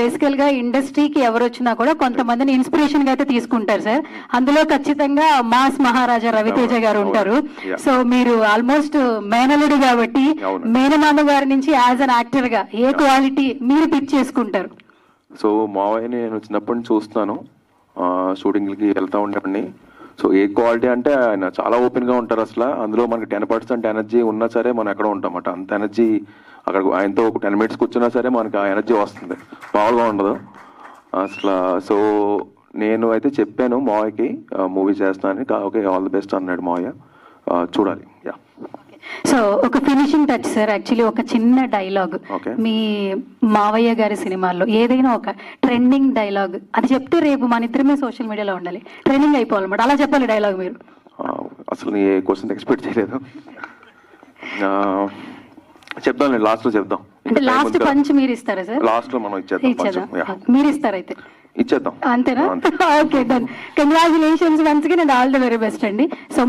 బేసికల్ గా ఇండస్ట్రీకి ఎవరు వచ్చినా కూడా కొంతమందిని ఇన్స్పిరేషన్ గా అయితే తీసుకుంటారు సార్. అందులో ఖచ్చితంగా మాస్ మహారాజా రవితేజ గారు ఉంటారు. సో మీరు ఆల్మోస్ట్ మేనలుడు కాబట్టి మేనమామ గారి నుంచి యాజ్ అన్ యాక్టర్ గా ఏ క్వాలిటీ మీరు పిక్ చేసుకుంటారు? సో మావయ్యని నేను చిన్నప్పటి నుంచి చూస్తున్నాను, షూటింగ్లకి వెళ్తూ ఉండేవాడిని. సో ఏ క్వాలిటీ అంటే ఆయన చాలా ఓపెన్గా ఉంటారు. అసలు అందులో మనకి 10% ఎనర్జీ ఉన్నా సరే మనం ఎక్కడ ఉంటామట, అంత ఎనర్జీ అక్కడ ఆయనతో ఒక 10 minutes కూర్చున్నా సరే మనకి ఆ ఎనర్జీ వస్తుంది, మామూలుగా ఉండదు అసలు. సో నేను అయితే చెప్పాను మావయ్యకి మూవీ చేస్తానని. ఓకే, ఆల్ ది బెస్ట్ అన్నాడు మావయ్య. చూడాలి. యా. సో ఒక ఫినిషింగ్ టచ్ సార్, యాక్చువల్లీ ఒక చిన్న డైలాగ్ మీ మావయ్య గారి సినిమాల్లో ఏదైనా ఒక ట్రెండింగ్ డైలాగ్ అది చెప్తే రేపు మన ఇద్దరమే సోషల్ మీడియాలో ఉండాలి, ట్రెండింగ్ అయిపోవాలన్నమాట, అలా చెప్పాలి డైలాగ్ మీరు. అసలు నీ క్వశ్చన్ ఎక్స్పెక్ట్ చేయలేదు. చెప్దాం, నేను లాస్ట్ లో చెప్దాం. అంటే లాస్ట్ పంచ్ మీరు ఇస్తారా సార్? లాస్ట్ లో మనం ఇచ్చేద్దాం. మీరు ఇస్తారైతే ఇచ్చేద్దాం, అంతేనా? Okay, done. Congratulations once again and all the very best అండి. సో